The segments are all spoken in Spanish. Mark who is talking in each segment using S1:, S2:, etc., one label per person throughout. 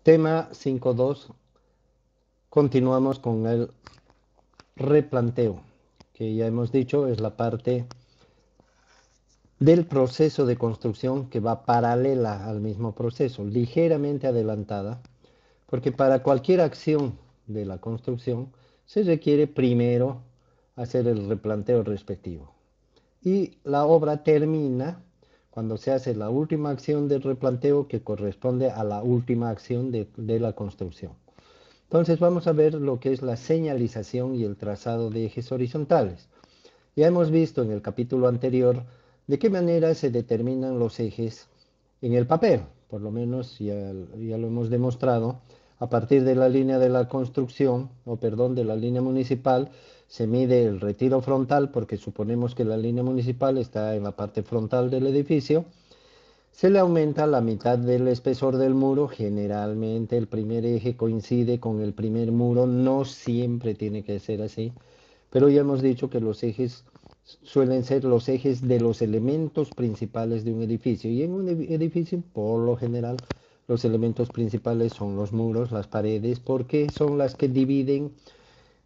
S1: Tema 5.2. Continuamos con el replanteo, que ya hemos dicho es la parte del proceso de construcción que va paralela al mismo proceso, ligeramente adelantada, porque para cualquier acción de la construcción se requiere primero hacer el replanteo respectivo. Y la obra termina cuando se hace la última acción del replanteo que corresponde a la última acción de la construcción. Entonces vamos a ver lo que es la señalización y el trazado de ejes horizontales. Ya hemos visto en el capítulo anterior de qué manera se determinan los ejes en el papel, por lo menos ya lo hemos demostrado. A partir de la línea de la construcción, o perdón, de la línea municipal, se mide el retiro frontal porque suponemos que la línea municipal está en la parte frontal del edificio. Se le aumenta la mitad del espesor del muro, generalmente el primer eje coincide con el primer muro, no siempre tiene que ser así, pero ya hemos dicho que los ejes suelen ser los ejes de los elementos principales de un edificio, y en un edificio, por lo general, los elementos principales son los muros, las paredes, porque son las que dividen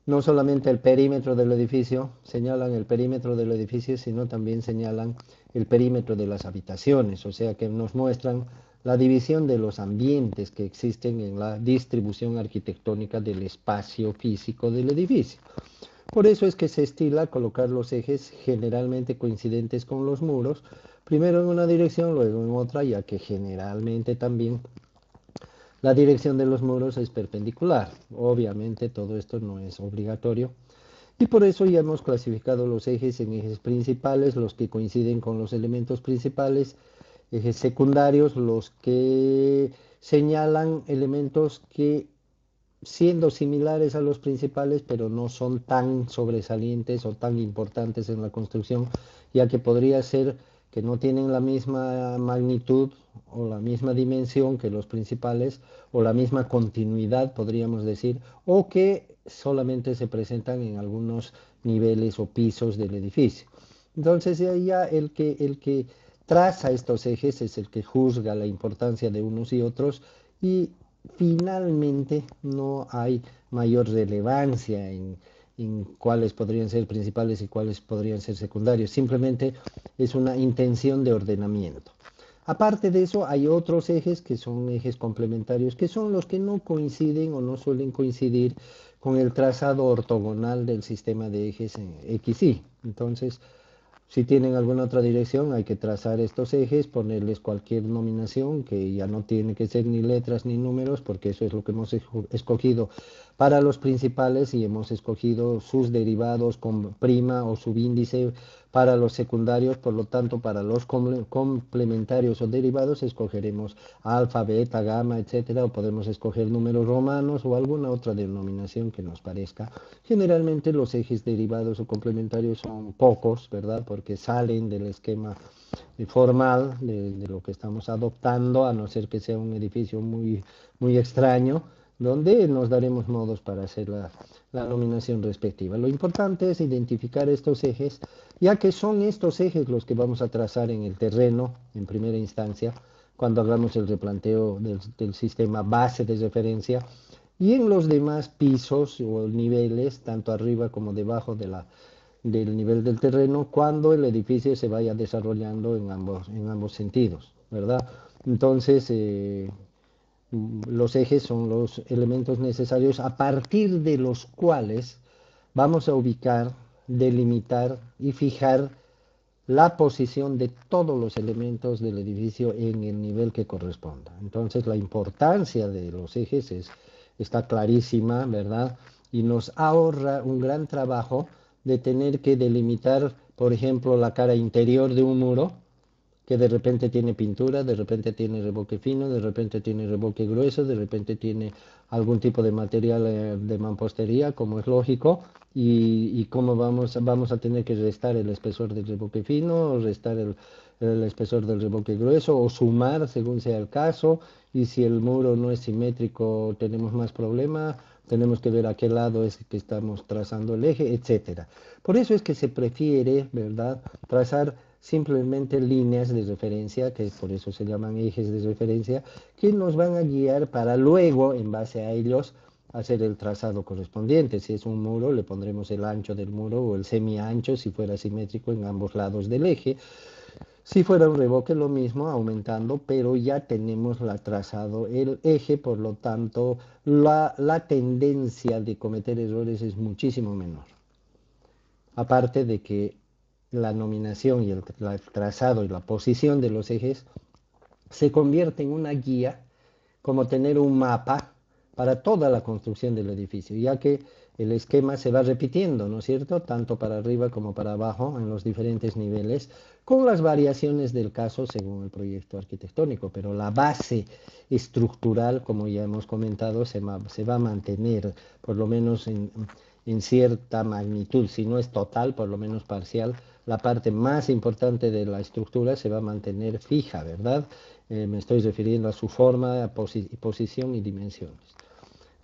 S1: no solamente el perímetro del edificio, señalan el perímetro del edificio, sino también señalan el perímetro de las habitaciones, o sea que nos muestran la división de los ambientes que existen en la distribución arquitectónica del espacio físico del edificio. Por eso es que se estila colocar los ejes generalmente coincidentes con los muros, primero en una dirección, luego en otra, ya que generalmente también la dirección de los muros es perpendicular. Obviamente todo esto no es obligatorio. Y por eso ya hemos clasificado los ejes en ejes principales, los que coinciden con los elementos principales, ejes secundarios, los que señalan elementos que siendo similares a los principales, pero no son tan sobresalientes o tan importantes en la construcción, ya que podría ser que no tienen la misma magnitud o la misma dimensión que los principales, o la misma continuidad, podríamos decir, o que solamente se presentan en algunos niveles o pisos del edificio. Entonces ya el que traza estos ejes es el que juzga la importancia de unos y otros, y finalmente no hay mayor relevancia en cuáles podrían ser principales y cuáles podrían ser secundarios. Simplemente es una intención de ordenamiento. Aparte de eso, hay otros ejes que son ejes complementarios, que son los que no coinciden o no suelen coincidir con el trazado ortogonal del sistema de ejes en XY. Entonces, si tienen alguna otra dirección, hay que trazar estos ejes, ponerles cualquier nominación, que ya no tiene que ser ni letras ni números, porque eso es lo que hemos escogido para los principales, y hemos escogido sus derivados con prima o subíndice para los secundarios. Por lo tanto, para los complementarios o derivados escogeremos alfa, beta, gamma, etcétera, o podemos escoger números romanos o alguna otra denominación que nos parezca. Generalmente los ejes derivados o complementarios son pocos, ¿verdad? Porque salen del esquema formal de lo que estamos adoptando, a no ser que sea un edificio muy, muy extraño, donde nos daremos modos para hacer la nominación respectiva. Lo importante es identificar estos ejes, ya que son estos ejes los que vamos a trazar en el terreno en primera instancia, cuando hagamos el replanteo del sistema base de referencia, y en los demás pisos o niveles, tanto arriba como debajo del nivel del terreno, cuando el edificio se vaya desarrollando en ambos sentidos, ¿verdad? Entonces, los ejes son los elementos necesarios a partir de los cuales vamos a ubicar, delimitar y fijar la posición de todos los elementos del edificio en el nivel que corresponda. Entonces, la importancia de los ejes está clarísima, ¿verdad? Y nos ahorra un gran trabajo de tener que delimitar, por ejemplo, la cara interior de un muro, que de repente tiene pintura, de repente tiene revoque fino, de repente tiene revoque grueso, de repente tiene algún tipo de material de mampostería, como es lógico, y cómo vamos a tener que restar el espesor del revoque fino, o restar el espesor del revoque grueso, o sumar según sea el caso, y si el muro no es simétrico tenemos más problema, tenemos que ver a qué lado es que estamos trazando el eje, etcétera. Por eso es que se prefiere, ¿verdad?, trazar simplemente líneas de referencia, que por eso se llaman ejes de referencia, que nos van a guiar para luego, en base a ellos, hacer el trazado correspondiente. Si es un muro, le pondremos el ancho del muro o el semi-ancho, si fuera simétrico, en ambos lados del eje. Si fuera un revoque, lo mismo, aumentando, pero ya tenemos trazado el eje, por lo tanto, la tendencia de cometer errores es muchísimo menor. Aparte de que la nominación y el trazado y la posición de los ejes se convierte en una guía, como tener un mapa para toda la construcción del edificio, ya que el esquema se va repitiendo, ¿no es cierto?, tanto para arriba como para abajo en los diferentes niveles, con las variaciones del caso según el proyecto arquitectónico, pero la base estructural, como ya hemos comentado, se va a mantener, por lo menos en cierta magnitud, si no es total, por lo menos parcial. La parte más importante de la estructura se va a mantener fija, ¿verdad? Me estoy refiriendo a su forma, posición y dimensiones,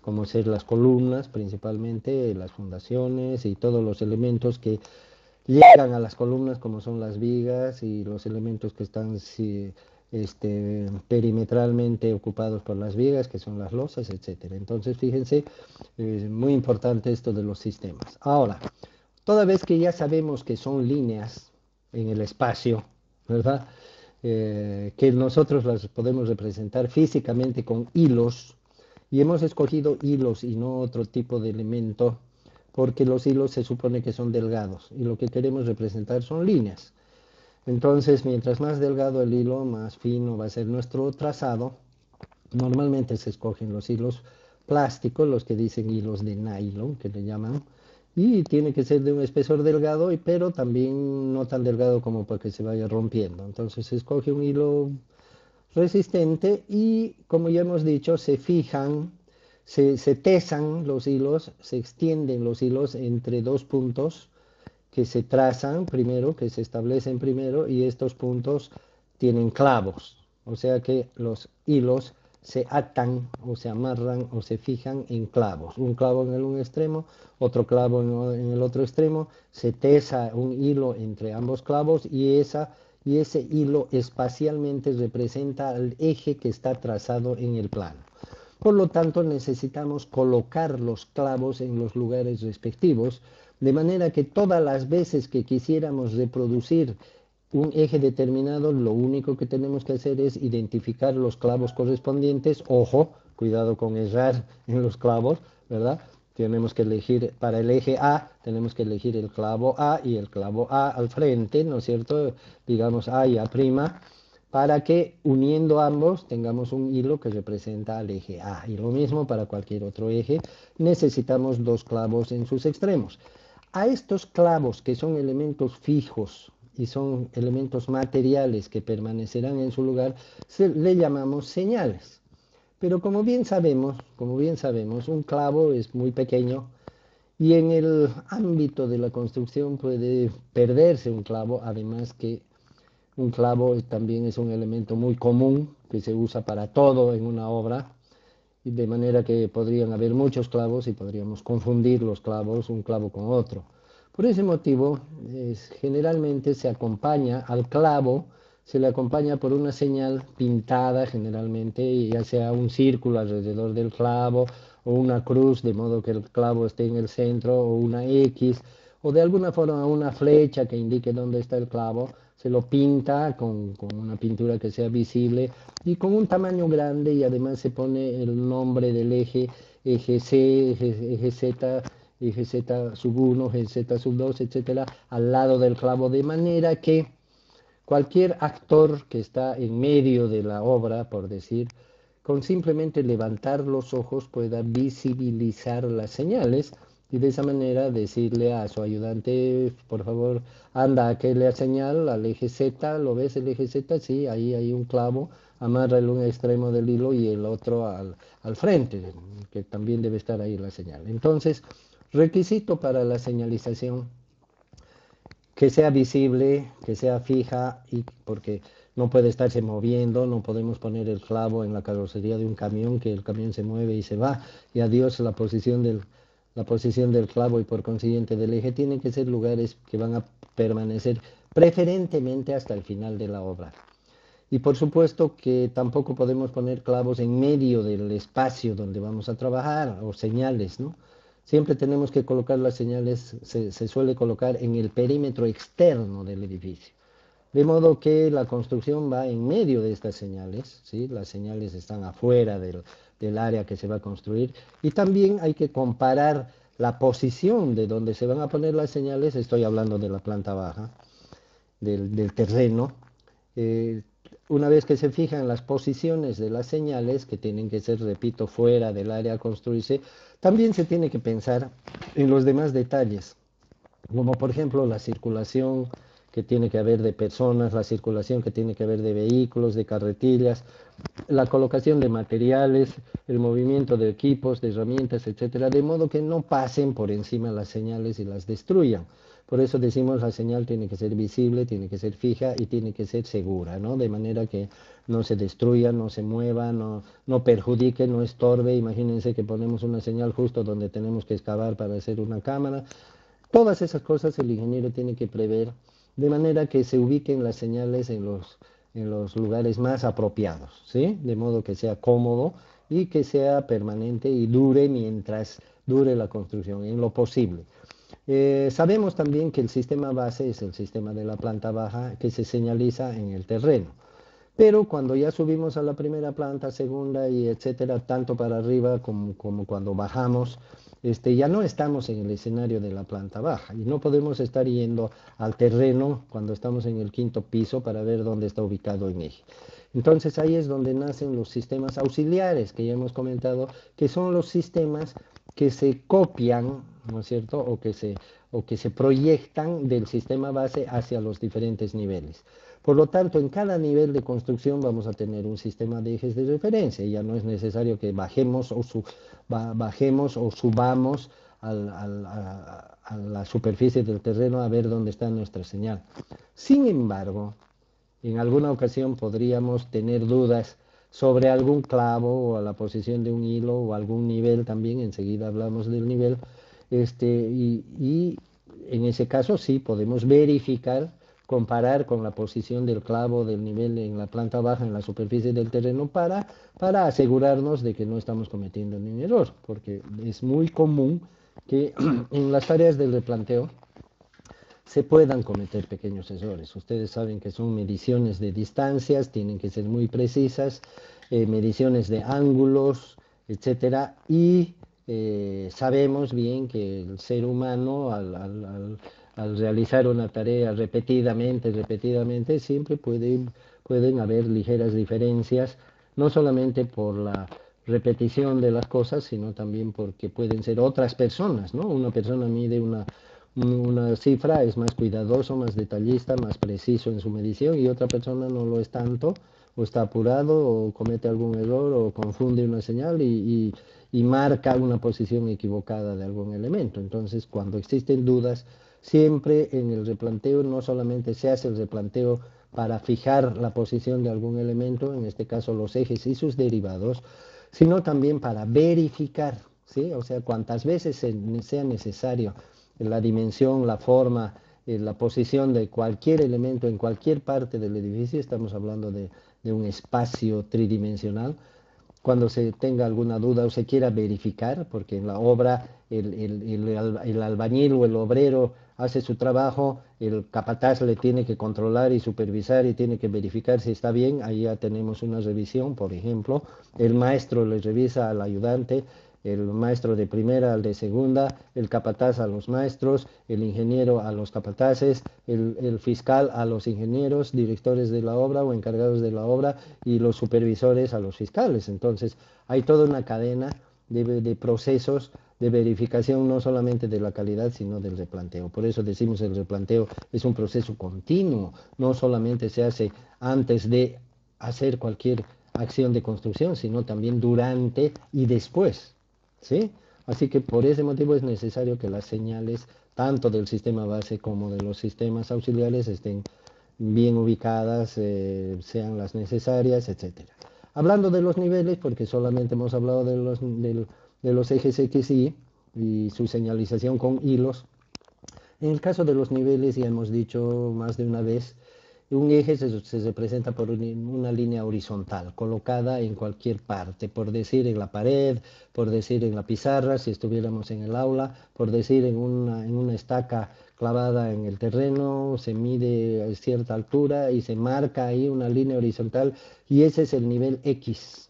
S1: como ser las columnas principalmente, las fundaciones y todos los elementos que llegan a las columnas, como son las vigas y los elementos que están perimetralmente ocupados por las vigas, que son las losas, etcétera. Entonces, fíjense, es muy importante esto de los sistemas. Ahora, toda vez que ya sabemos que son líneas en el espacio, ¿verdad? Que nosotros las podemos representar físicamente con hilos, y hemos escogido hilos y no otro tipo de elemento, porque los hilos se supone que son delgados, y lo que queremos representar son líneas. Entonces, mientras más delgado el hilo, más fino va a ser nuestro trazado. Normalmente se escogen los hilos plásticos, los que dicen hilos de nylon, que le llaman, y tiene que ser de un espesor delgado, pero también no tan delgado como para que se vaya rompiendo. Entonces se escoge un hilo resistente y, como ya hemos dicho, se fijan, se tesan los hilos, se extienden los hilos entre dos puntos que se trazan primero, que se establecen primero, y estos puntos tienen clavos, o sea que los hilos se atan o se amarran o se fijan en clavos, un clavo en el un extremo, otro clavo en el otro extremo, se tesa un hilo entre ambos clavos y ese hilo espacialmente representa el eje que está trazado en el plano. Por lo tanto, necesitamos colocar los clavos en los lugares respectivos, de manera que todas las veces que quisiéramos reproducir un eje determinado, lo único que tenemos que hacer es identificar los clavos correspondientes. Ojo, cuidado con errar en los clavos, ¿verdad? Tenemos que elegir, para el eje A, tenemos que elegir el clavo A y el clavo A al frente, ¿no es cierto? Digamos A y A', para que uniendo ambos tengamos un hilo que representa al eje A. Y lo mismo para cualquier otro eje, necesitamos dos clavos en sus extremos. A estos clavos, que son elementos fijos y son elementos materiales que permanecerán en su lugar, le llamamos señales. Pero como bien sabemos, un clavo es muy pequeño y en el ámbito de la construcción puede perderse un clavo, además que un clavo también es un elemento muy común que se usa para todo en una obra, y de manera que podrían haber muchos clavos y podríamos confundir los clavos, un clavo con otro. Por ese motivo, generalmente se acompaña al clavo, se le acompaña por una señal pintada generalmente, ya sea un círculo alrededor del clavo o una cruz, de modo que el clavo esté en el centro, o una X, o de alguna forma una flecha que indique dónde está el clavo. Se lo pinta con una pintura que sea visible y con un tamaño grande, y además se pone el nombre del eje, eje C, eje Z, eje Z sub 1, eje Z sub 2, etcétera, al lado del clavo, de manera que cualquier actor que está en medio de la obra, por decir, con simplemente levantar los ojos pueda visibilizar las señales y de esa manera decirle a su ayudante, por favor, anda a que le señal al eje Z, ¿lo ves el eje Z? Sí, ahí hay un clavo, amarra el un extremo del hilo y el otro al frente, que también debe estar ahí la señal. Entonces, requisito para la señalización: que sea visible, que sea fija, y porque no puede estarse moviendo, no podemos poner el clavo en la carrocería de un camión, que el camión se mueve y se va, y adiós la posición del clavo, y por consiguiente del eje. Tienen que ser lugares que van a permanecer preferentemente hasta el final de la obra. Y por supuesto que tampoco podemos poner clavos en medio del espacio donde vamos a trabajar o señales, ¿no? Siempre tenemos que colocar las señales, se suele colocar en el perímetro externo del edificio. De modo que la construcción va en medio de estas señales, ¿sí? Las señales están afuera del área que se va a construir. Y también hay que comparar la posición de donde se van a poner las señales, estoy hablando de la planta baja, del terreno. Eh, una vez que se fijan las posiciones de las señales, que tienen que ser, repito, fuera del área a construirse, también se tiene que pensar en los demás detalles, como por ejemplo la circulación que tiene que haber de personas, la circulación que tiene que haber de vehículos, de carretillas, la colocación de materiales, el movimiento de equipos, de herramientas, etcétera, de modo que no pasen por encima las señales y las destruyan. Por eso decimos la señal tiene que ser visible, tiene que ser fija y tiene que ser segura, ¿no? De manera que no se destruya, no se mueva, no perjudique, no estorbe. Imagínense que ponemos una señal justo donde tenemos que excavar para hacer una cámara. Todas esas cosas el ingeniero tiene que prever de manera que se ubiquen las señales en los lugares más apropiados, ¿sí? De modo que sea cómodo y que sea permanente y dure mientras dure la construcción, en lo posible. Sabemos también que el sistema base es el sistema de la planta baja que se señaliza en el terreno. Pero cuando ya subimos a la primera planta, segunda y etcétera, tanto para arriba como cuando bajamos, ya no estamos en el escenario de la planta baja y no podemos estar yendo al terreno cuando estamos en el quinto piso para ver dónde está ubicado el eje. Entonces ahí es donde nacen los sistemas auxiliares que ya hemos comentado, que son los sistemas que se copian, ¿no es cierto? O que se proyectan del sistema base hacia los diferentes niveles. Por lo tanto, en cada nivel de construcción vamos a tener un sistema de ejes de referencia. Ya no es necesario que bajemos o subamos a la superficie del terreno a ver dónde está nuestra señal. Sin embargo, en alguna ocasión podríamos tener dudas sobre algún clavo o a la posición de un hilo o algún nivel también, enseguida hablamos del nivel, y en ese caso sí podemos verificar, comparar con la posición del clavo del nivel en la planta baja, en la superficie del terreno, para asegurarnos de que no estamos cometiendo ningún error, porque es muy común que en las tareas del replanteo se puedan cometer pequeños errores. Ustedes saben que son mediciones de distancias, tienen que ser muy precisas, mediciones de ángulos, etcétera, y sabemos bien que el ser humano al realizar una tarea repetidamente, siempre pueden haber ligeras diferencias, no solamente por la repetición de las cosas, sino también porque pueden ser otras personas, ¿no? Una persona mide una cifra, es más cuidadoso, más detallista, más preciso en su medición y otra persona no lo es tanto, o está apurado, o comete algún error, o confunde una señal y marca una posición equivocada de algún elemento. Entonces, cuando existen dudas, siempre en el replanteo no solamente se hace el replanteo para fijar la posición de algún elemento, en este caso los ejes y sus derivados, sino también para verificar, ¿sí? O sea, cuantas veces sea necesario la dimensión, la forma, la posición de cualquier elemento en cualquier parte del edificio, estamos hablando de un espacio tridimensional, cuando se tenga alguna duda o se quiera verificar, porque en la obra el albañil o el obrero hace su trabajo, el capataz le tiene que controlar y supervisar y tiene que verificar si está bien, ahí ya tenemos una revisión, por ejemplo, el maestro le revisa al ayudante, el maestro de primera al de segunda, el capataz a los maestros, el ingeniero a los capataces, el fiscal a los ingenieros, directores de la obra o encargados de la obra y los supervisores a los fiscales. Entonces, hay toda una cadena de procesos de verificación no solamente de la calidad, sino del replanteo. Por eso decimos el replanteo es un proceso continuo, no solamente se hace antes de hacer cualquier acción de construcción, sino también durante y después. ¿Sí? Así que por ese motivo es necesario que las señales, tanto del sistema base como de los sistemas auxiliares, estén bien ubicadas, sean las necesarias, etcétera. Hablando de los niveles, porque solamente hemos hablado de los ejes X y su señalización con hilos, En el caso de los niveles, ya hemos dicho más de una vez, un eje se representa por una línea horizontal, colocada en cualquier parte, por decir en la pared, por decir en la pizarra, si estuviéramos en el aula, por decir en una estaca clavada en el terreno, se mide a cierta altura y se marca ahí una línea horizontal y ese es el nivel X.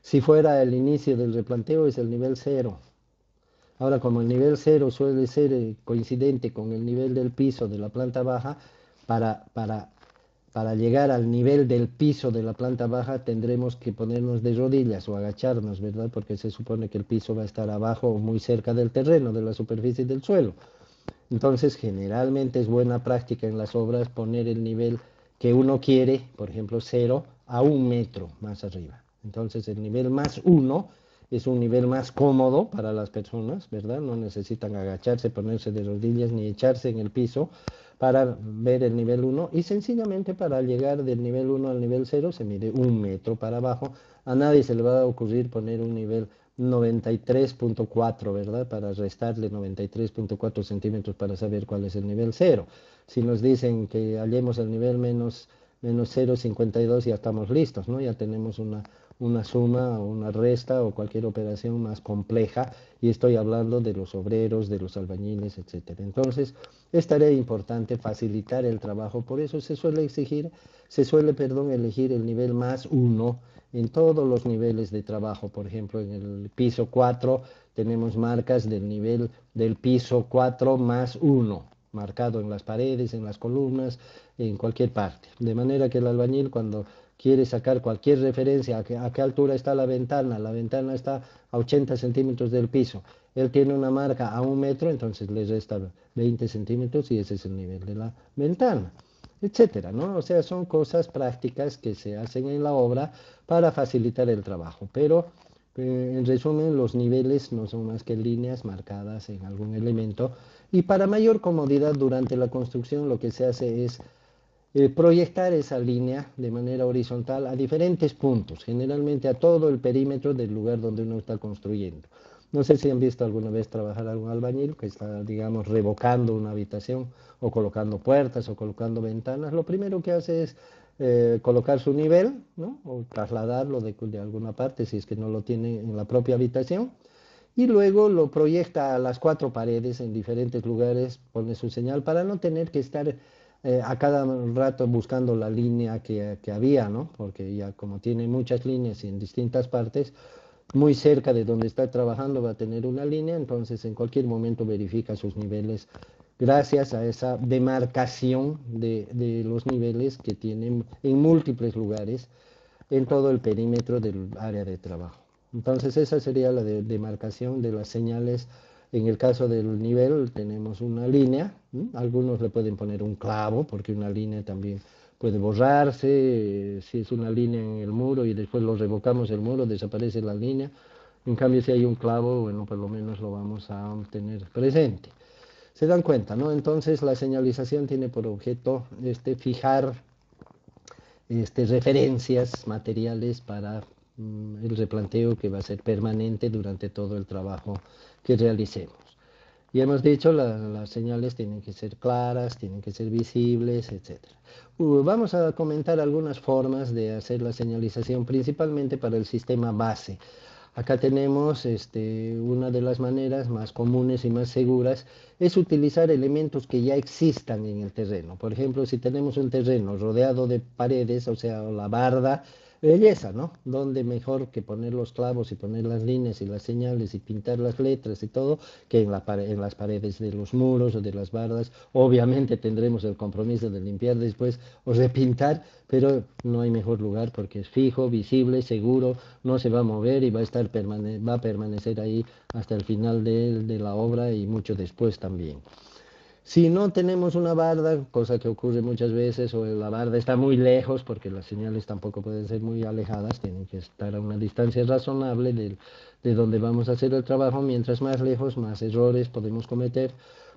S1: Si fuera el inicio del replanteo es el nivel 0. Ahora, como el nivel 0 suele ser coincidente con el nivel del piso de la planta baja, para, para, para llegar al nivel del piso de la planta baja tendremos que ponernos de rodillas o agacharnos, ¿verdad? Porque se supone que el piso va a estar abajo o muy cerca del terreno, de la superficie del suelo. Entonces, generalmente es buena práctica en las obras poner el nivel que uno quiere, por ejemplo, 0 a 1 metro más arriba. Entonces, el nivel más 1 es un nivel más cómodo para las personas, ¿verdad? No necesitan agacharse, ponerse de rodillas ni echarse en el piso para ver el nivel 1 y sencillamente para llegar del nivel 1 al nivel 0 se mide 1 metro para abajo. A nadie se le va a ocurrir poner un nivel 93.4, ¿verdad? Para restarle 93.4 centímetros para saber cuál es el nivel 0. Si nos dicen que hallemos el nivel menos 0,52 ya estamos listos, ¿no? Ya tenemos una suma o una resta o cualquier operación más compleja y estoy hablando de los obreros, de los albañiles, etcétera. Entonces, es tarea importante facilitar el trabajo, por eso elegir el nivel más 1 en todos los niveles de trabajo. Por ejemplo, en el piso 4 tenemos marcas del nivel del piso 4 más 1, marcado en las paredes, en las columnas, en cualquier parte. De manera que el albañil cuando quiere sacar cualquier referencia a qué altura está la ventana está a 80 centímetros del piso, él tiene una marca a 1 metro, entonces le resta 20 centímetros y ese es el nivel de la ventana, etcétera, ¿no? O sea, son cosas prácticas que se hacen en la obra para facilitar el trabajo, pero en resumen, los niveles no son más que líneas marcadas en algún elemento y para mayor comodidad durante la construcción lo que se hace es proyectar esa línea de manera horizontal a diferentes puntos, generalmente a todo el perímetro del lugar donde uno está construyendo. No sé si han visto alguna vez trabajar algún albañil que está, digamos, revocando una habitación o colocando puertas o colocando ventanas. Lo primero que hace es colocar su nivel, ¿no? O trasladarlo de alguna parte si es que no lo tiene en la propia habitación y luego lo proyecta a las 4 paredes en diferentes lugares, pone su señal para no tener que estar a cada rato buscando la línea que había, ¿no? Porque ya como tiene muchas líneas en distintas partes, muy cerca de donde está trabajando va a tener una línea, entonces en cualquier momento verifica sus niveles gracias a esa demarcación de los niveles que tienen en múltiples lugares en todo el perímetro del área de trabajo. Entonces esa sería la demarcación de las señales. En el caso del nivel tenemos una línea, ¿m? Algunos le pueden poner un clavo porque una línea también puede borrarse, si es una línea en el muro y después lo revocamos el muro, desaparece la línea. En cambio, si hay un clavo, bueno, por lo menos lo vamos a tener presente. ¿Se dan cuenta, no? Entonces la señalización tiene por objeto fijar referencias materiales para el replanteo que va a ser permanente durante todo el trabajo que realicemos. Y hemos dicho, las señales tienen que ser claras, tienen que ser visibles, etc. Vamos a comentar algunas formas de hacer la señalización, principalmente para el sistema base. Acá tenemos una de las maneras más comunes y más seguras es utilizar elementos que ya existan en el terreno. Por ejemplo, si tenemos un terreno rodeado de paredes, o sea, la barda, belleza, ¿no? Donde mejor que poner los clavos y poner las líneas y las señales y pintar las letras y todo, que en las paredes de los muros o de las bardas. Obviamente tendremos el compromiso de limpiar después o repintar, pero no hay mejor lugar porque es fijo, visible, seguro, no se va a mover y va a permanecer ahí hasta el final de la obra y mucho después también. Si no tenemos una barda, cosa que ocurre muchas veces, o la barda está muy lejos, porque las señales tampoco pueden ser muy alejadas, tienen que estar a una distancia razonable de donde vamos a hacer el trabajo, mientras más lejos, más errores podemos cometer,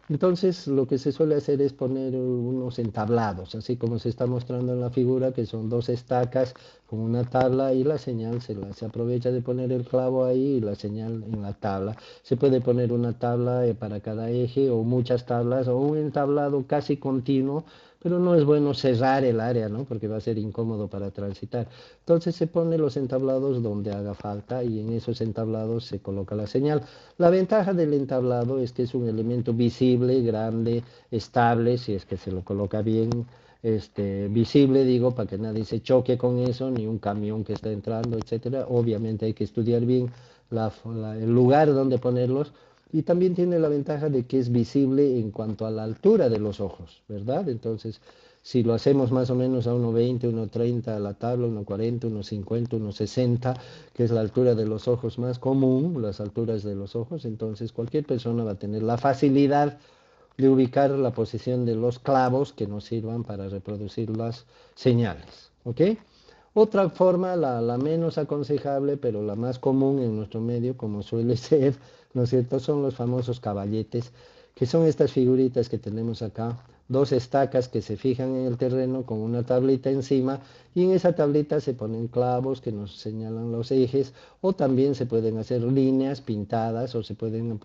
S1: Entonces, lo que se suele hacer es poner unos entablados, así como se está mostrando en la figura, que son dos estacas con una tabla y la señal se aprovecha de poner el clavo ahí y la señal en la tabla. Se puede poner una tabla para cada eje o muchas tablas o un entablado casi continuo, pero no es bueno cerrar el área, ¿no? Porque va a ser incómodo para transitar. Entonces se pone los entablados donde haga falta y en esos entablados se coloca la señal. La ventaja del entablado es que es un elemento visible, grande, estable, si es que se lo coloca bien, visible, digo, para que nadie se choque con eso, ni un camión que está entrando, etcétera. Obviamente hay que estudiar bien el lugar donde ponerlos. Y también tiene la ventaja de que es visible en cuanto a la altura de los ojos, ¿verdad? Entonces, si lo hacemos más o menos a 1,20, 1,30 a la tabla, 1,40, 1,50, 1,60, que es la altura de los ojos más común, las alturas de los ojos, entonces cualquier persona va a tener la facilidad de ubicar la posición de los clavos que nos sirvan para reproducir las señales, ¿ok? Otra forma, la menos aconsejable, pero la más común en nuestro medio, como suele ser, ¿no es cierto?, son los famosos caballetes, que son estas figuritas que tenemos acá, dos estacas que se fijan en el terreno con una tablita encima y en esa tablita se ponen clavos que nos señalan los ejes o también se pueden hacer líneas pintadas o se pueden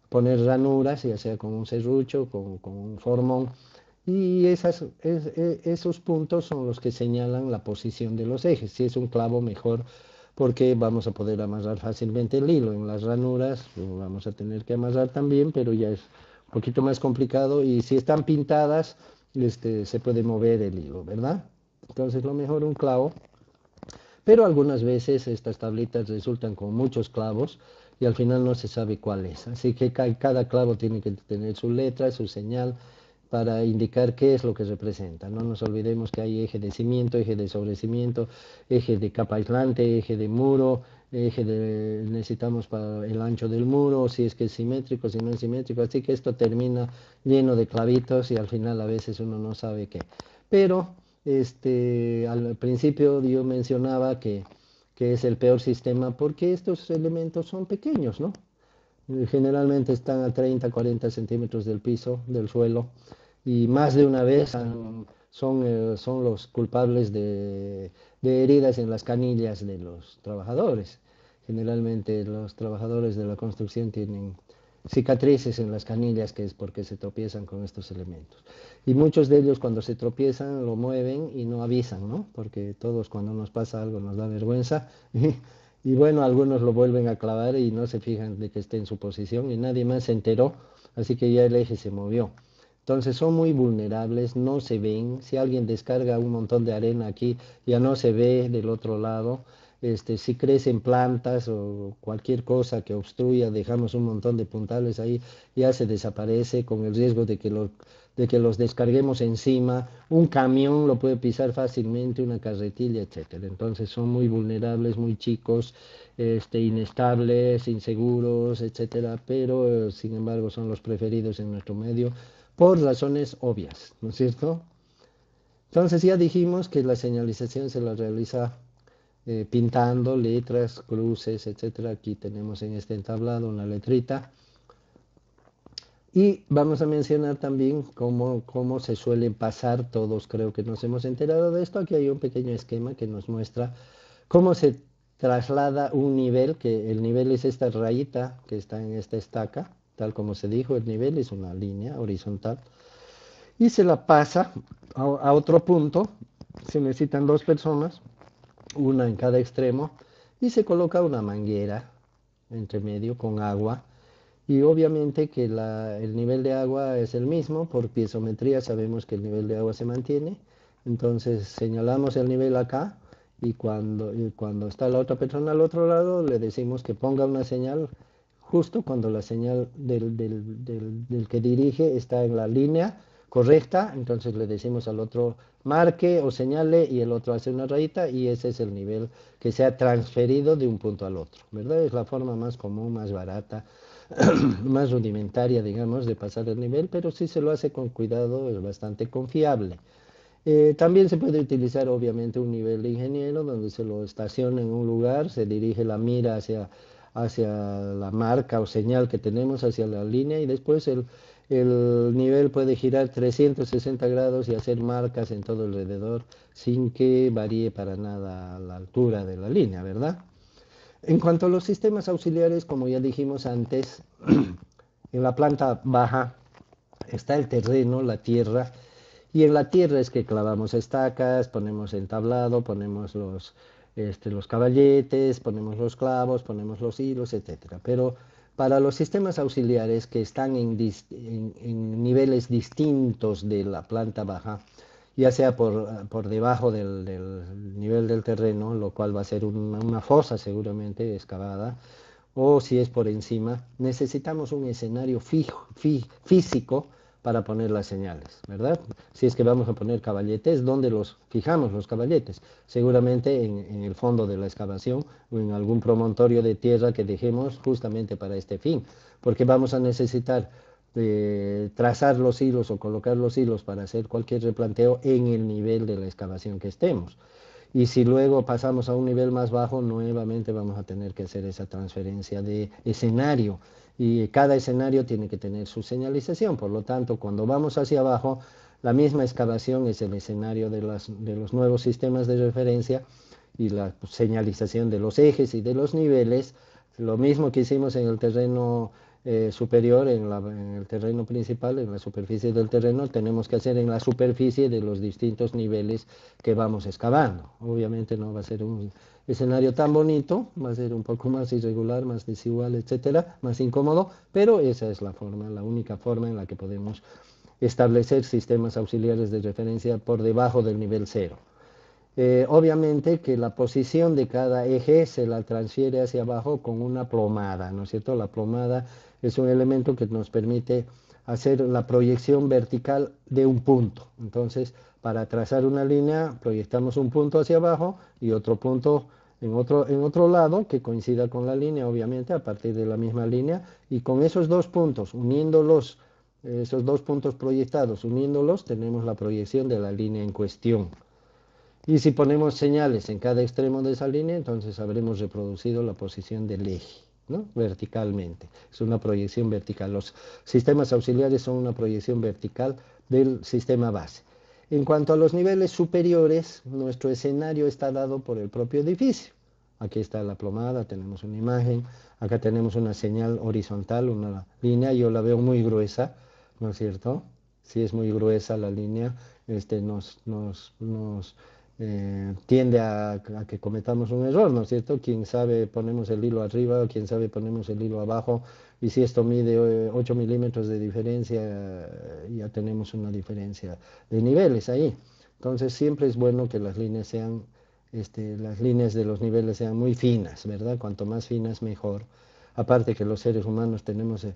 S1: poner ranuras, ya sea con un serrucho, con un formón y esos puntos son los que señalan la posición de los ejes. Si es un clavo, mejor porque vamos a poder amarrar fácilmente el hilo. En las ranuras lo vamos a tener que amarrar también, pero ya es un poquito más complicado. Y si están pintadas, se puede mover el hilo, ¿verdad? Entonces lo mejor un clavo. Pero algunas veces estas tablitas resultan con muchos clavos y al final no se sabe cuál es. Así que cada clavo tiene que tener su letra, su señal para indicar qué es lo que representa. No nos olvidemos que hay eje de cimiento, eje de sobrecimiento, eje de capa aislante, eje de muro, necesitamos para el ancho del muro, si es que es simétrico, si no es simétrico. Así que esto termina lleno de clavitos y al final a veces uno no sabe qué. Pero al principio yo mencionaba que es el peor sistema porque estos elementos son pequeños, ¿no? Generalmente están a 30, 40 centímetros del piso, del suelo, y más de una vez son los culpables de heridas en las canillas de los trabajadores. Generalmente los trabajadores de la construcción tienen cicatrices en las canillas, que es porque se tropiezan con estos elementos. Y muchos de ellos cuando se tropiezan lo mueven y no avisan, ¿no? Porque todos cuando nos pasa algo nos da vergüenza. Y bueno, algunos lo vuelven a clavar y no se fijan de que esté en su posición y nadie más se enteró, así que ya el eje se movió. Entonces son muy vulnerables, no se ven. Si alguien descarga un montón de arena aquí, ya no se ve del otro lado. Si crecen plantas o cualquier cosa que obstruya, dejamos un montón de puntales ahí, ya se desaparece con el riesgo de que los descarguemos encima. Un camión lo puede pisar fácilmente, una carretilla, etcétera. Entonces son muy vulnerables, muy chicos, inestables, inseguros, etcétera, pero sin embargo son los preferidos en nuestro medio por razones obvias, ¿no es cierto? Entonces ya dijimos que la señalización se la realiza pintando letras, cruces, etcétera. Aquí tenemos en este entablado una letrita. Y vamos a mencionar también cómo se suelen pasar, todos creo que nos hemos enterado de esto. Aquí hay un pequeño esquema que nos muestra cómo se traslada un nivel, que el nivel es esta rayita que está en esta estaca, tal como se dijo, el nivel es una línea horizontal, y se la pasa a otro punto. Se necesitan dos personas, una en cada extremo, y se coloca una manguera entre medio con agua. Y obviamente que el nivel de agua es el mismo, por piezometría sabemos que el nivel de agua se mantiene, entonces señalamos el nivel acá y cuando está la otra persona al otro lado le decimos que ponga una señal justo cuando la señal del que dirige está en la línea correcta, entonces le decimos al otro marque o señale y el otro hace una rayita y ese es el nivel que se ha transferido de un punto al otro, ¿verdad? Es la forma más común, más barata, más rudimentaria, digamos, de pasar el nivel, pero si se lo hace con cuidado es bastante confiable. También se puede utilizar obviamente un nivel de ingeniero donde se lo estaciona en un lugar, se dirige la mira hacia la marca o señal que tenemos, hacia la línea y después el nivel puede girar 360 grados y hacer marcas en todo alrededor sin que varíe para nada la altura de la línea, ¿verdad? En cuanto a los sistemas auxiliares, como ya dijimos antes, en la planta baja está el terreno, la tierra, y en la tierra es que clavamos estacas, ponemos el tablado, ponemos los caballetes, ponemos los clavos, ponemos los hilos, etcétera. Pero para los sistemas auxiliares que están en niveles distintos de la planta baja, ya sea por debajo del nivel del terreno, lo cual va a ser una fosa seguramente excavada, o si es por encima, necesitamos un escenario físico para poner las señales, ¿verdad? Si es que vamos a poner caballetes, ¿dónde los fijamos los caballetes? Seguramente en el fondo de la excavación o en algún promontorio de tierra que dejemos justamente para este fin, porque vamos a necesitar trazar los hilos o colocar los hilos para hacer cualquier replanteo en el nivel de la excavación que estemos. Y si luego pasamos a un nivel más bajo, nuevamente vamos a tener que hacer esa transferencia de escenario. Y cada escenario tiene que tener su señalización. Por lo tanto, cuando vamos hacia abajo, la misma excavación es el escenario de los nuevos sistemas de referencia y la señalización de los ejes y de los niveles. Lo mismo que hicimos en el terreno superior, en el terreno principal, en la superficie del terreno, tenemos que hacer en la superficie de los distintos niveles que vamos excavando. Obviamente no va a ser un escenario tan bonito, va a ser un poco más irregular, más desigual, etcétera, más incómodo, pero esa es la forma, la única forma en la que podemos establecer sistemas auxiliares de referencia por debajo del nivel cero. Obviamente que la posición de cada eje se la transfiere hacia abajo con una plomada, ¿no es cierto? La plomada es un elemento que nos permite hacer la proyección vertical de un punto. Entonces, para trazar una línea, proyectamos un punto hacia abajo y otro punto en otro lado que coincida con la línea, obviamente, a partir de la misma línea. Y con esos dos puntos, uniéndolos, esos dos puntos proyectados, uniéndolos, tenemos la proyección de la línea en cuestión. Y si ponemos señales en cada extremo de esa línea, entonces habremos reproducido la posición del eje, ¿no? Verticalmente. Es una proyección vertical. Los sistemas auxiliares son una proyección vertical del sistema base. En cuanto a los niveles superiores, nuestro escenario está dado por el propio edificio. Aquí está la plomada, tenemos una imagen, acá tenemos una señal horizontal, una línea, yo la veo muy gruesa, ¿no es cierto? Si es muy gruesa la línea, tiende a que cometamos un error, ¿no es cierto? Quién sabe ponemos el hilo arriba, o quién sabe ponemos el hilo abajo, y si esto mide 8 milímetros de diferencia, ya tenemos una diferencia de niveles ahí. Entonces siempre es bueno que las líneas sean, las líneas de los niveles sean muy finas, ¿verdad? Cuanto más finas, mejor. Aparte que los seres humanos tenemos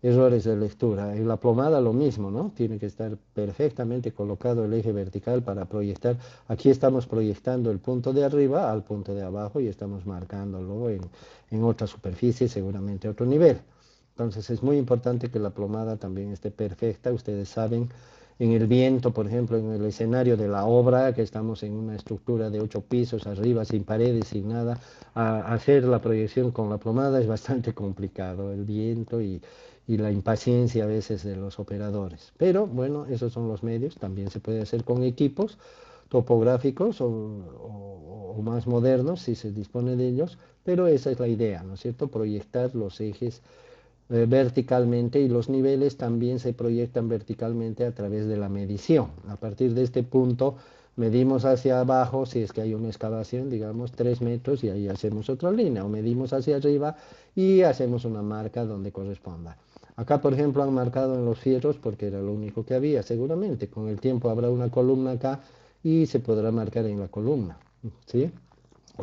S1: errores de lectura. En la plomada lo mismo, ¿no? Tiene que estar perfectamente colocado el eje vertical para proyectar. Aquí estamos proyectando el punto de arriba al punto de abajo y estamos marcándolo en otra superficie, seguramente otro nivel. Entonces es muy importante que la plomada también esté perfecta. Ustedes saben, en el viento, por ejemplo, en el escenario de la obra, que estamos en una estructura de 8 pisos arriba, sin paredes, sin nada, hacer la proyección con la plomada es bastante complicado. El viento y la impaciencia a veces de los operadores. Pero bueno, esos son los medios, también se puede hacer con equipos topográficos o más modernos si se dispone de ellos, pero esa es la idea, ¿no es cierto? Proyectar los ejes verticalmente y los niveles también se proyectan verticalmente a través de la medición. A partir de este punto medimos hacia abajo, si es que hay una excavación, digamos 3 metros y ahí hacemos otra línea, o medimos hacia arriba y hacemos una marca donde corresponda. Acá, por ejemplo, han marcado en los fierros porque era lo único que había, seguramente. Con el tiempo habrá una columna acá y se podrá marcar en la columna, ¿sí?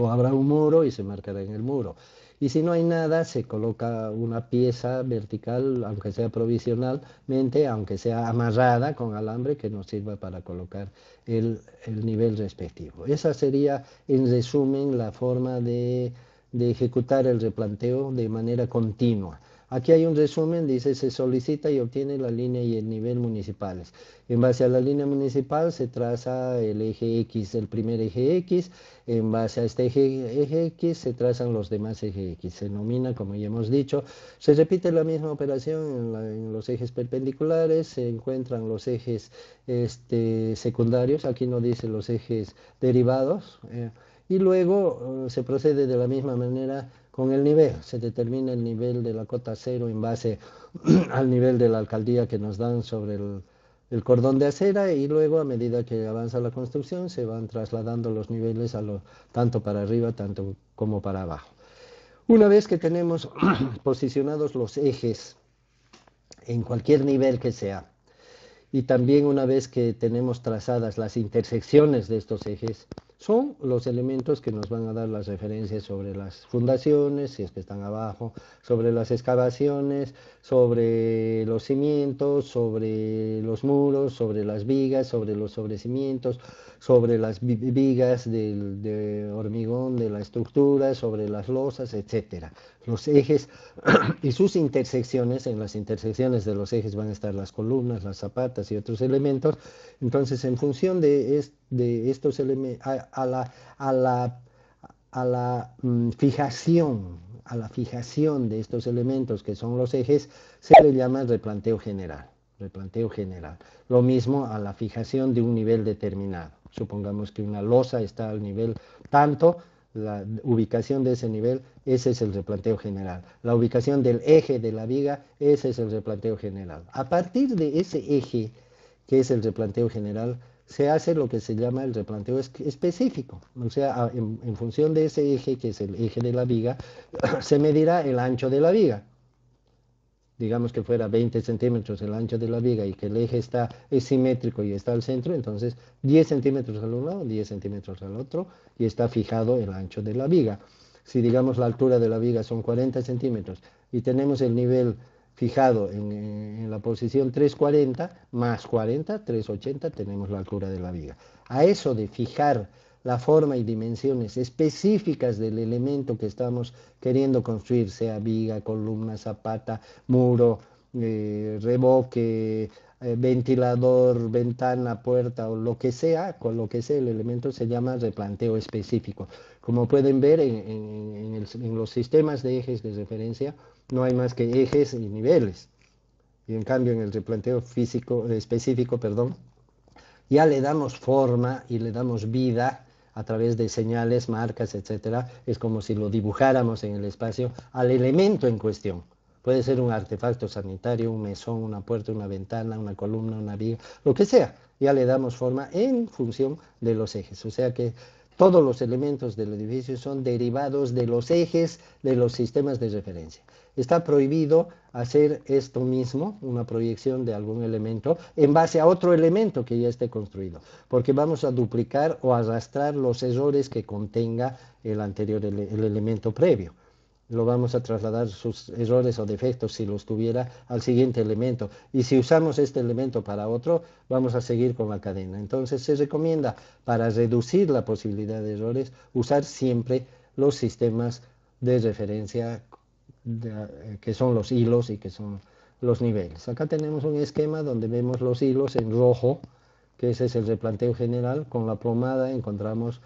S1: O habrá un muro y se marcará en el muro. Y si no hay nada, se coloca una pieza vertical, aunque sea provisionalmente, aunque sea amarrada con alambre, que nos sirva para colocar el nivel respectivo. Esa sería, en resumen, la forma de ejecutar el replanteo de manera continua. Aquí hay un resumen, dice, se solicita y obtiene la línea y el nivel municipales. En base a la línea municipal se traza el eje X, el primer eje X. En base a este eje X se trazan los demás ejes X. Se denomina, como ya hemos dicho, se repite la misma operación en los ejes perpendiculares, se encuentran los ejes secundarios, aquí no dice los ejes derivados, y luego se procede de la misma manera con el nivel. Se determina el nivel de la cota cero en base al nivel de la alcaldía que nos dan sobre el cordón de acera, y luego a medida que avanza la construcción se van trasladando los niveles tanto para arriba tanto como para abajo. Una vez que tenemos posicionados los ejes en cualquier nivel que sea, y también una vez que tenemos trazadas las intersecciones de estos ejes, son los elementos que nos van a dar las referencias sobre las fundaciones, si es que están abajo, sobre las excavaciones, sobre los cimientos, sobre los muros, sobre las vigas, sobre los sobrecimientos, sobre las vigas de hormigón de la estructura, sobre las losas, etcétera. Los ejes y sus intersecciones, en las intersecciones de los ejes van a estar las columnas, las zapatas y otros elementos. Entonces, en función de estos elementos, a la fijación de estos elementos que son los ejes, se le llama replanteo general. Replanteo general. Lo mismo a la fijación de un nivel determinado. Supongamos que una losa está al nivel tanto, la ubicación de ese nivel, ese es el replanteo general. La ubicación del eje de la viga, ese es el replanteo general. A partir de ese eje, que es el replanteo general, se hace lo que se llama el replanteo específico. O sea, en función de ese eje, que es el eje de la viga, se medirá el ancho de la viga. Digamos que fuera 20 centímetros el ancho de la viga y que el eje es simétrico y está al centro, entonces 10 centímetros al un lado, 10 centímetros al otro, y está fijado el ancho de la viga. Si digamos la altura de la viga son 40 centímetros y tenemos el nivel fijado en la posición 340 más 40, 380, tenemos la altura de la viga. A eso de fijar la forma y dimensiones específicas del elemento que estamos queriendo construir, sea viga, columna, zapata, muro, revoque, ventilador, ventana, puerta o lo que sea, con lo que sea el elemento se llama replanteo específico. Como pueden ver en los sistemas de ejes de referencia no hay más que ejes y niveles. Y en cambio en el replanteo específico, ya le damos forma y le damos vida a través de señales, marcas, etcétera. Es como si lo dibujáramos en el espacio al elemento en cuestión. Puede ser un artefacto sanitario, un mesón, una puerta, una ventana, una columna, una viga, lo que sea. Ya le damos forma en función de los ejes. O sea que todos los elementos del edificio son derivados de los ejes de los sistemas de referencia. Está prohibido hacer esto mismo, una proyección de algún elemento, en base a otro elemento que ya esté construido, porque vamos a duplicar o arrastrar los errores que contenga el anterior, el elemento previo. Lo vamos a trasladar sus errores o defectos, si los tuviera, al siguiente elemento. Y si usamos este elemento para otro, vamos a seguir con la cadena. Entonces se recomienda, para reducir la posibilidad de errores, usar siempre los sistemas de referencia que son los hilos y que son los niveles. Acá tenemos un esquema donde vemos los hilos en rojo, que ese es el replanteo general. Con la plomada encontramos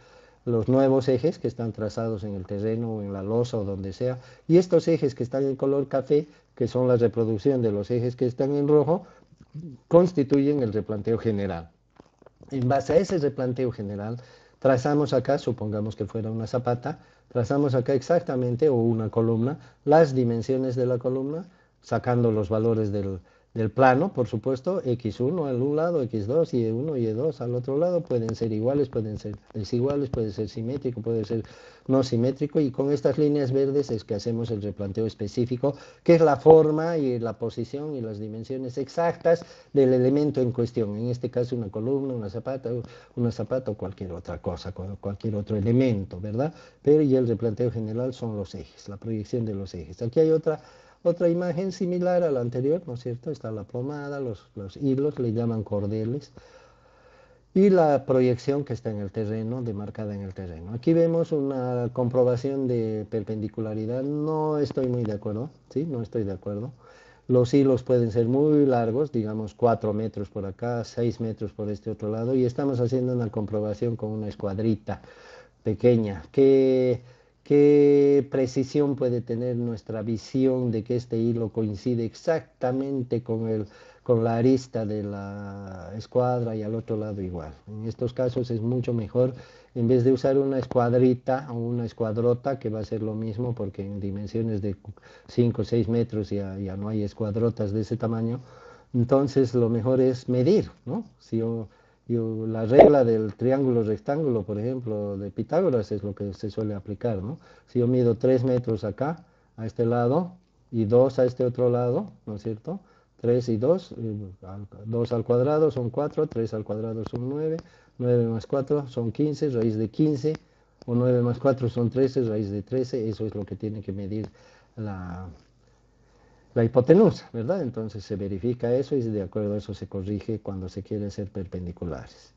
S1: los nuevos ejes que están trazados en el terreno o en la losa o donde sea, y estos ejes que están en color café, que son la reproducción de los ejes que están en rojo, constituyen el replanteo general. En base a ese replanteo general, trazamos acá, supongamos que fuera una zapata, trazamos acá exactamente, o una columna, las dimensiones de la columna, sacando los valores del plano, por supuesto, x1 al un lado, x2, y1 y y2 al otro lado, pueden ser iguales, pueden ser desiguales, puede ser simétrico, puede ser no simétrico, y con estas líneas verdes es que hacemos el replanteo específico, que es la forma y la posición y las dimensiones exactas del elemento en cuestión, en este caso una columna, una zapata o cualquier otra cosa, cualquier otro elemento, ¿verdad? Pero y el replanteo general son los ejes, la proyección de los ejes. Aquí hay otra imagen similar a la anterior, ¿no es cierto? Está la plomada, los hilos, le llaman cordeles. y la proyección que está en el terreno, demarcada en el terreno. Aquí vemos una comprobación de perpendicularidad. No estoy muy de acuerdo, ¿sí? No estoy de acuerdo. Los hilos pueden ser muy largos, digamos 4 metros por acá, 6 metros por este otro lado, y estamos haciendo una comprobación con una escuadrita pequeña. ¿Qué precisión puede tener nuestra visión de que este hilo coincide exactamente con la arista de la escuadra y al otro lado igual? En estos casos es mucho mejor, en vez de usar una escuadrita o una escuadrota, que va a ser lo mismo porque en dimensiones de 5 o 6 metros ya no hay escuadrotas de ese tamaño. Entonces lo mejor es medir, ¿no? Si la regla del triángulo rectángulo, por ejemplo, de Pitágoras es lo que se suele aplicar, ¿no? Si yo mido 3 metros acá, a este lado, y 2 a este otro lado, ¿no es cierto? 3 y 2, 2 al cuadrado son 4, 3 al cuadrado son 9, 9 más 4 son 15, raíz de 15, o 9 más 4 son 13, raíz de 13, eso es lo que tiene que medir la, la hipotenusa, ¿verdad? Entonces se verifica eso y de acuerdo a eso se corrige cuando se quiere hacer perpendiculares.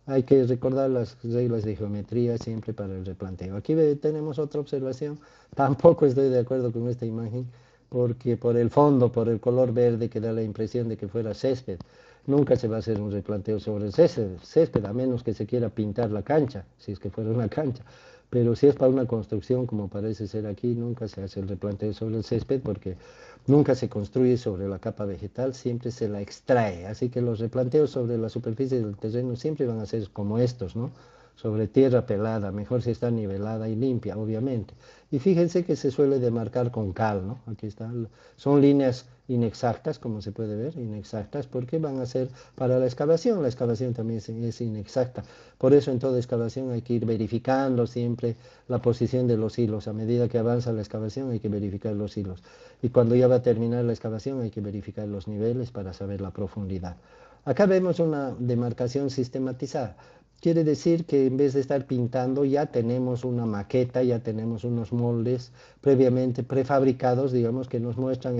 S1: Hay que recordar las reglas de geometría siempre para el replanteo. Aquí tenemos otra observación. Tampoco estoy de acuerdo con esta imagen porque por el fondo, por el color verde que da la impresión de que fuera césped, nunca se va a hacer un replanteo sobre el césped, a menos que se quiera pintar la cancha, si es que fuera una cancha. Pero si es para una construcción, como parece ser aquí, nunca se hace el replanteo sobre el césped porque nunca se construye sobre la capa vegetal, siempre se la extrae. Así que los replanteos sobre la superficie del terreno siempre van a ser como estos, ¿no? Sobre tierra pelada, mejor si está nivelada y limpia, obviamente. Y fíjense que se suele demarcar con cal, ¿no? Aquí están, son líneas inexactas, como se puede ver, inexactas, porque van a ser para la excavación también es inexacta. Por eso en toda excavación hay que ir verificando siempre la posición de los hilos. A medida que avanza la excavación hay que verificar los hilos. Y cuando ya va a terminar la excavación hay que verificar los niveles para saber la profundidad. Acá vemos una demarcación sistematizada. Quiere decir que en vez de estar pintando ya tenemos una maqueta, ya tenemos unos moldes previamente prefabricados, digamos, que nos muestran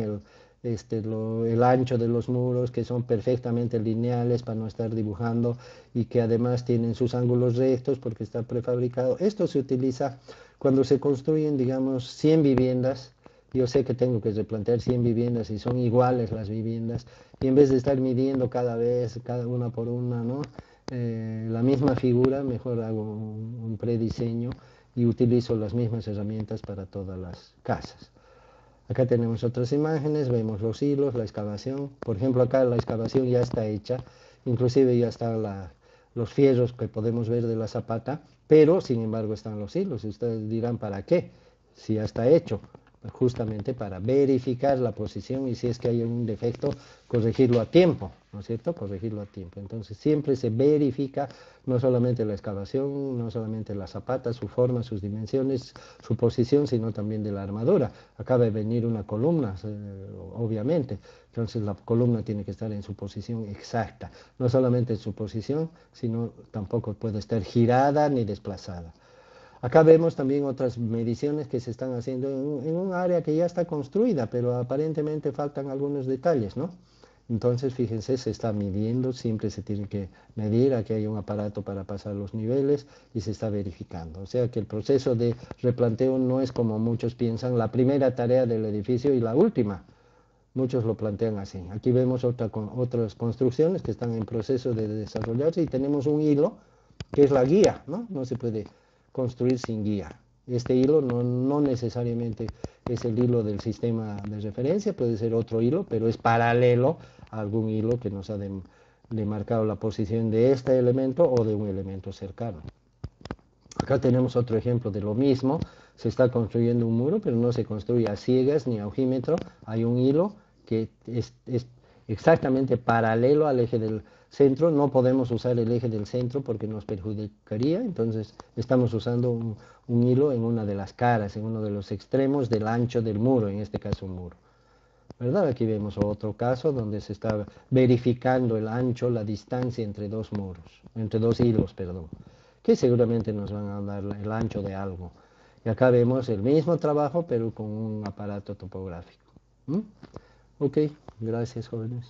S1: el ancho de los muros, que son perfectamente lineales para no estar dibujando y que además tienen sus ángulos rectos porque está prefabricado. Esto se utiliza cuando se construyen, digamos, 100 viviendas. Yo sé que tengo que replantear 100 viviendas y son iguales las viviendas y en vez de estar midiendo cada vez, cada una por una, ¿no? La misma figura, mejor hago un prediseño y utilizo las mismas herramientas para todas las casas. Acá tenemos otras imágenes, vemos los hilos, la excavación. Por ejemplo, acá la excavación ya está hecha, inclusive ya están los fierros que podemos ver de la zapata, pero sin embargo están los hilos. Y ustedes dirán, ¿para qué? Si ya está hecho, justamente para verificar la posición y si es que hay un defecto, corregirlo a tiempo, ¿no es cierto? Corregirlo a tiempo. Entonces siempre se verifica no solamente la excavación, no solamente la zapata, su forma, sus dimensiones, su posición, sino también de la armadura. Acaba de venir una columna, obviamente, entonces la columna tiene que estar en su posición exacta, no solamente en su posición, sino tampoco puede estar girada ni desplazada. Acá vemos también otras mediciones que se están haciendo en un área que ya está construida, pero aparentemente faltan algunos detalles, ¿no? Entonces, fíjense, se está midiendo, siempre se tiene que medir, aquí hay un aparato para pasar los niveles y se está verificando. O sea que el proceso de replanteo no es como muchos piensan, la primera tarea del edificio y la última. Muchos lo plantean así. Aquí vemos otras construcciones que están en proceso de desarrollarse y tenemos un hilo que es la guía, ¿no? No se puede construir sin guía. Este hilo no necesariamente es el hilo del sistema de referencia, puede ser otro hilo, pero es paralelo a algún hilo que nos ha demarcado la posición de este elemento o de un elemento cercano. Acá tenemos otro ejemplo de lo mismo, se está construyendo un muro, pero no se construye a ciegas ni a ojímetro, hay un hilo que es exactamente paralelo al eje del centro, no podemos usar el eje del centro porque nos perjudicaría, entonces estamos usando un hilo en una de las caras, en uno de los extremos del ancho del muro, en este caso un muro. ¿Verdad? Aquí vemos otro caso donde se está verificando el ancho, la distancia entre dos muros, entre dos hilos, perdón, que seguramente nos van a dar el ancho de algo. Y acá vemos el mismo trabajo, pero con un aparato topográfico. ¿Mm? Ok, gracias jóvenes.